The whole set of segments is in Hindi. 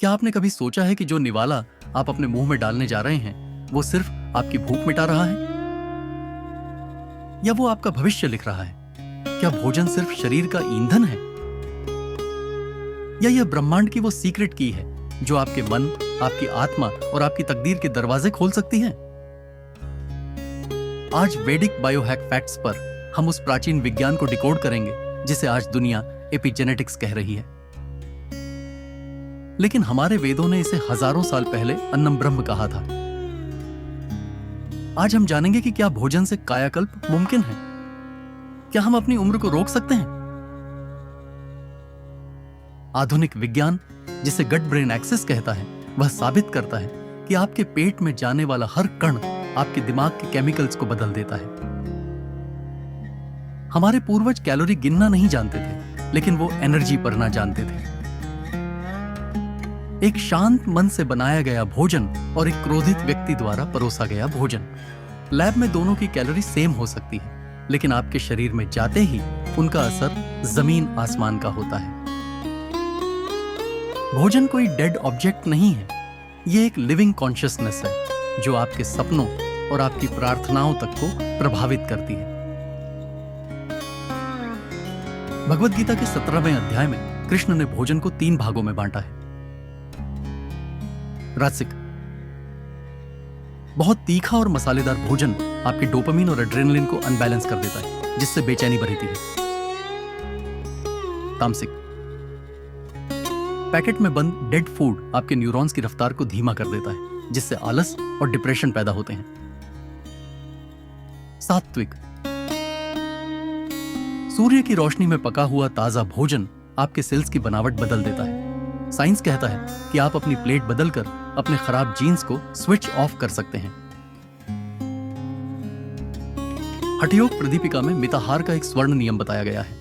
क्या आपने कभी सोचा है कि जो निवाला आप अपने मुंह में डालने जा रहे हैं वो सिर्फ आपकी भूख मिटा रहा है, या वो आपका भविष्य लिख रहा है? क्या भोजन सिर्फ शरीर का ईंधन है, या यह ब्रह्मांड की वो सीक्रेट की है जो आपके मन, आपकी आत्मा और आपकी तकदीर के दरवाजे खोल सकती है? आज वैदिक बायोहैक फैक्ट्स पर हम उस प्राचीन विज्ञान को डिकोड करेंगे जिसे आज दुनिया एपिजेनेटिक्स कह रही है। लेकिन हमारे वेदों ने इसे हजारों साल पहले अन्नम ब्रह्म कहा था। आज हम जानेंगे कि क्या भोजन से कायाकल्प मुमकिन है? क्या हम अपनी उम्र को रोक सकते हैं? आधुनिक विज्ञान, जिसे गट ब्रेन एक्सिस कहता है, वह साबित करता है कि आपके पेट में जाने वाला हर कण आपके दिमाग के केमिकल्स को बदल देता है। हमारे पूर्वज कैलोरी गिनना नहीं जानते थे, लेकिन वो एनर्जी पढ़ना जानते थे। एक शांत मन से बनाया गया भोजन और एक क्रोधित व्यक्ति द्वारा परोसा गया भोजन, लैब में दोनों की कैलोरी सेम हो सकती है, लेकिन आपके शरीर में जाते ही उनका असर जमीन आसमान का होता है। भोजन कोई डेड ऑब्जेक्ट नहीं है, यह एक लिविंग कॉन्शियसनेस है जो आपके सपनों और आपकी प्रार्थनाओं तक को प्रभावित करती है। भगवद गीता के 17वें अध्याय में कृष्ण ने भोजन को 3 भागों में बांटा है। रासिक, बहुत तीखा और मसालेदार भोजन आपके डोपामिन और एड्रेनलिन को अनबैलेंस कर देता है, जिससे बेचैनी बढ़ती है। तामसिक, पैकेट में बंद डेड फूड आपके न्यूरॉन्स की रफ्तार को धीमा कर देता है, जिससे आलस और डिप्रेशन पैदा होते हैं। सात्विक, सूर्य की रोशनी में पका हुआ ताजा भोजन आपके सेल्स की बनावट बदल देता है। साइंस कहता है कि आप अपनी प्लेट बदलकर अपने खराब जीन्स को स्विच ऑफ कर सकते हैं। हठयोग प्रदीपिका में मिताहार का एक स्वर्ण नियम बताया गया है।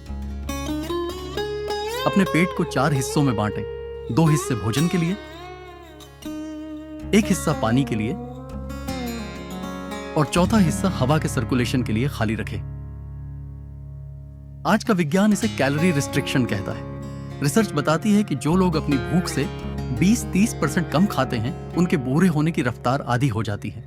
अपने पेट को 4 हिस्सों में बांटें, 2 हिस्से भोजन के लिए, 1 हिस्सा पानी के लिए और चौथा हिस्सा हवा के सर्कुलेशन के लिए खाली रखें। आज का विज्ञान इसे कैलोरी रिस्ट्रिक्शन कहता है। रिसर्च बताती है कि जो लोग अपनी भूख से 20-30% कम खाते हैं, उनके बूढ़े होने की रफ्तार आधी हो जाती है।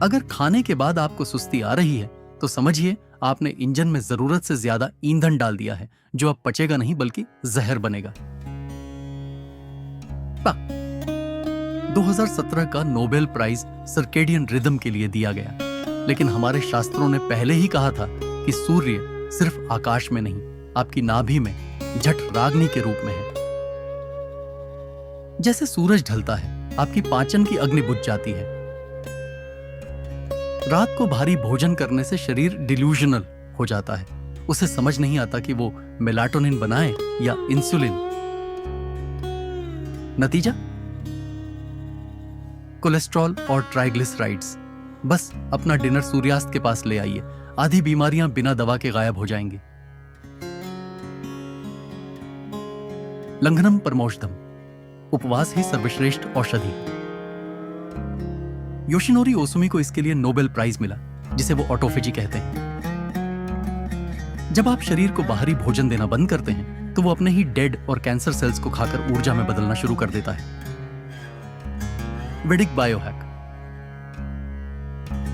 अगर खाने के बाद आपको सुस्ती आ रही है, तो समझिए आपने इंजन में जरूरत से ज्यादा ईंधन डाल दिया है, जो अब पचेगा नहीं बल्कि जहर बनेगा। 2017 का नोबेल प्राइज सर्केडियन रिदम के लिए दिया गया, लेकिन हमारे शास्त्रों ने पहले ही कहा था कि सूर्य सिर्फ आकाश में नहीं, आपकी नाभि में जठ राग्नि के रूप में है। जैसे सूरज ढलता है, आपकी पाचन की अग्नि बुझ जाती है। रात को भारी भोजन करने से शरीर डिल्यूजनल हो जाता है। उसे समझ नहीं आता कि वो मेलाटोनिन बनाए या इंसुलिन। नतीजा, कोलेस्ट्रॉल और ट्राइग्लिसराइड्स। बस अपना डिनर सूर्यास्त के पास ले आइए, आधी बीमारियां बिना दवा के गायब हो जाएंगी। लंघनम परमौषधम, उपवास ही सर्वश्रेष्ठ औषधि। योशिनोरी ओसुमी को इसके लिए नोबेल प्राइज मिला, जिसे वो ऑटोफेजी कहते हैं। जब आप शरीर को बाहरी भोजन देना बंद करते हैं, तो वो अपने ही डेड और कैंसर सेल्स को खाकर ऊर्जा में बदलना शुरू कर देता है। वैदिक बायोहैक।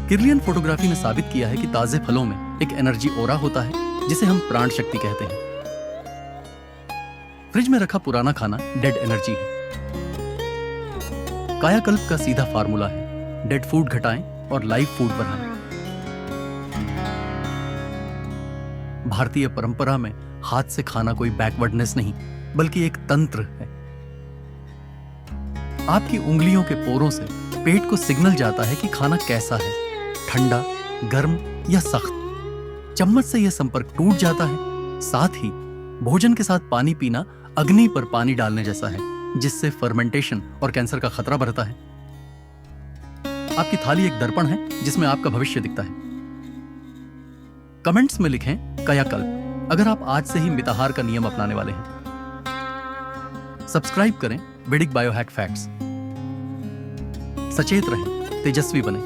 किरलियन फोटोग्राफी ने साबित किया है कि ताजे फलों में एक एनर्जी ओरा होता है, जिसे हम प्राण शक्ति कहते हैं। फ्रिज में रखा पुराना खाना डेड एनर्जी है। कायाकल्प का सीधा फार्मूला है, डेड फूड घटाएं और लाइव फूड बढ़ाएं। भारतीय परंपरा में हाथ से खाना कोई बैकवर्डनेस नहीं, बल्कि एक तंत्र है। आपकी उंगलियों के पोरों से पेट को सिग्नल जाता है कि खाना कैसा है, ठंडा, गर्म या सख्त। चम्मच से यह संपर्क टूट जाता है। साथ ही भोजन के साथ पानी पीना अग्नि पर पानी डालने जैसा है, जिससे फर्मेंटेशन और कैंसर का खतरा बढ़ता है। आपकी थाली एक दर्पण है जिसमें आपका भविष्य दिखता है। कमेंट्स में लिखें कायाकल्प अगर आप आज से ही मिताहार का नियम अपनाने वाले हैं। सब्सक्राइब करें वैदिक बायोहैक फैक्ट्स। सचेत रहें, तेजस्वी बने।